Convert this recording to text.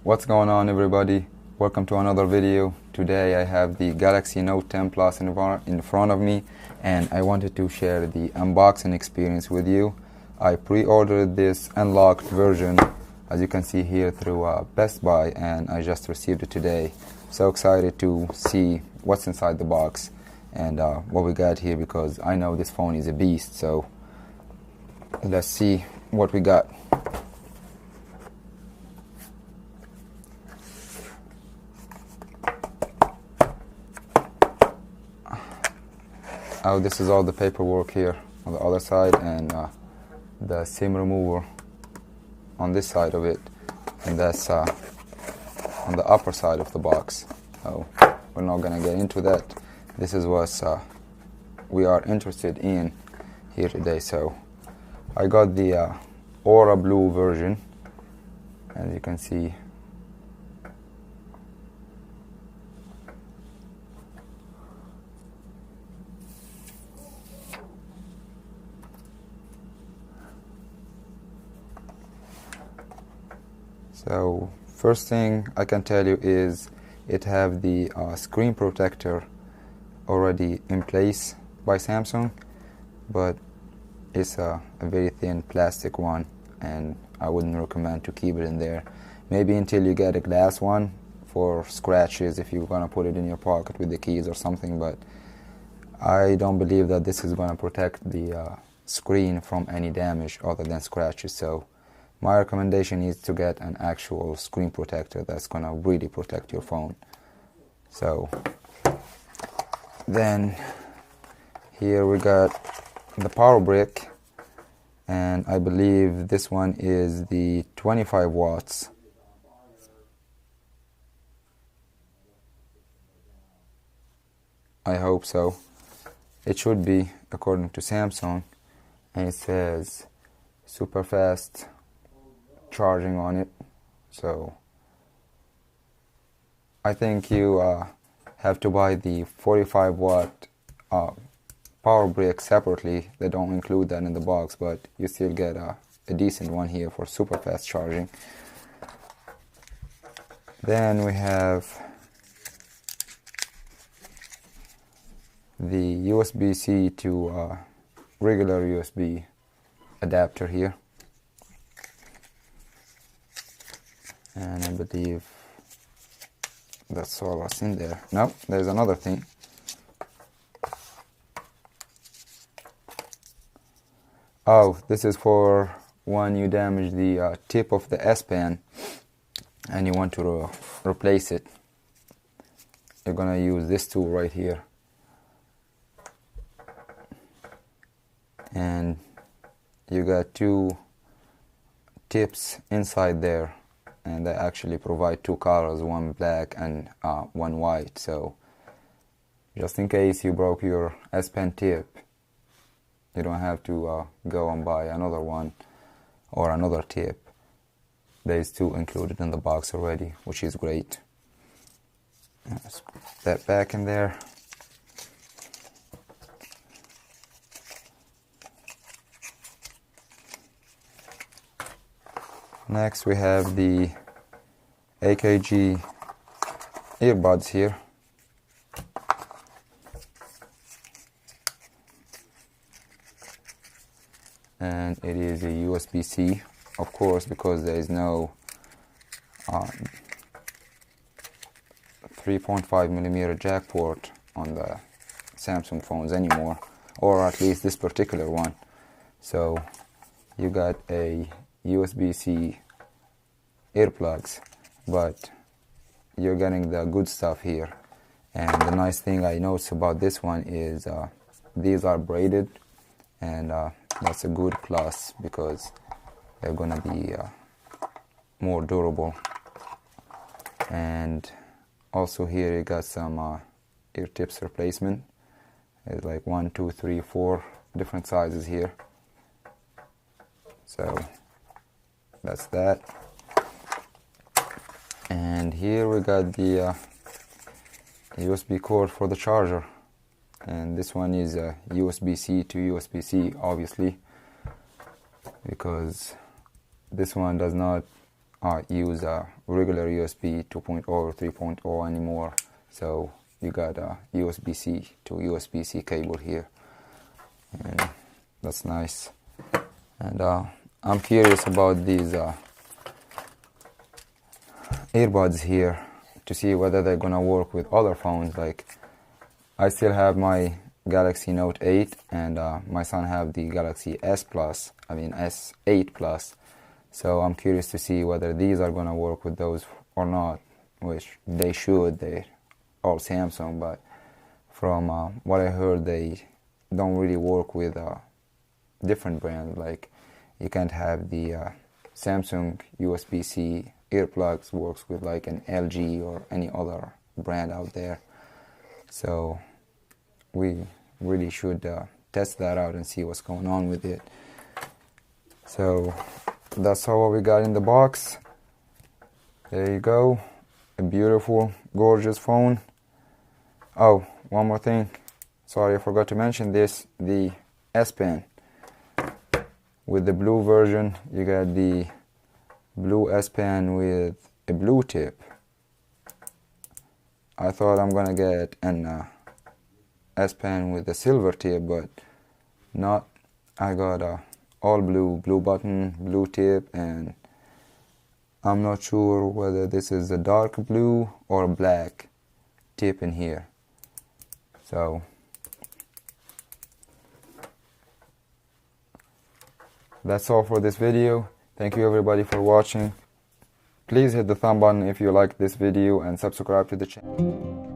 What's going on, everybody? Welcome to another video. Today I have the Galaxy Note 10 Plus in front of me, and I wanted to share the unboxing experience with you. I pre-ordered this unlocked version, as you can see here, through Best Buy, and I just received it today. So excited to see what's inside the box and what we got here, because I know this phone is a beast. So let's see what we got. Oh, this is all the paperwork here on the other side, and the SIM remover on this side of it, and that's on the upper side of the box. So we're not gonna get into that. This is what we are interested in here today. So I got the Aura Blue version, as you can see. So first thing I can tell you is it have the screen protector already in place by Samsung, but it's a very thin plastic one, and I wouldn't recommend to keep it in there. Maybe until you get a glass one for scratches, if you're gonna put it in your pocket with the keys or something, but I don't believe that this is gonna protect the screen from any damage other than scratches. So my recommendation is to get an actual screen protector that's gonna really protect your phone. So then here we got the power brick, and I believe this one is the 25 watts. I hope so. It should be, according to Samsung, and it says super fast charging on it. So I think you have to buy the 45 watt power brick separately. They don't include that in the box, but you still get a decent one here for super fast charging. Then we have the USB-C to regular USB adapter here. And I believe that's all that's in there. No, there's another thing. Oh, this is for when you damage the tip of the S Pen and you want to replace it. You're gonna use this tool right here, and you got two tips inside there, and they actually provide two colors, one black and one white. So just in case you broke your S Pen tip, you don't have to go and buy another one or another tip. There's two included in the box already, which is great. Let's put that back in there. Next we have the AKG earbuds here. And it is a USB-C, of course, because there is no 3.5mm jack port on the Samsung phones anymore, or at least this particular one. So you got a USB-C earplugs, but you're getting the good stuff here. And the nice thing I noticed about this one is these are braided, and that's a good plus because they're gonna be more durable. And also here you got some ear tips replacement. It's like 1, 2, 3, 4 different sizes here. So that's that. And here we got the USB cord for the charger, and this one is USB-C to USB-C, obviously, because this one does not use a regular USB 2.0 or 3.0 anymore, so you got a USB-C to USB-C cable here, and that's nice. And I'm curious about these earbuds here to see whether they're gonna work with other phones. Like, I still have my Galaxy Note 8, and my son have the Galaxy S8 Plus. So I'm curious to see whether these are gonna work with those or not, which they should. They're all Samsung, but from what I heard, they don't really work with different brands. Like, you can't have the Samsung USB-C earplugs works with like an LG or any other brand out there. So we really should test that out and see what's going on with it. So that's all we got in the box. There you go, a beautiful, gorgeous phone. Oh, one more thing, sorry I forgot to mention this, the S Pen. With the blue version, you got the blue S Pen with a blue tip. I thought I'm gonna get an S Pen with a silver tip, but not. I got a all blue button, blue tip, and I'm not sure whether this is a dark blue or a black tip in here. So that's all for this video. Thank you everybody for watching. Please hit the thumb button if you like this video and subscribe to the channel.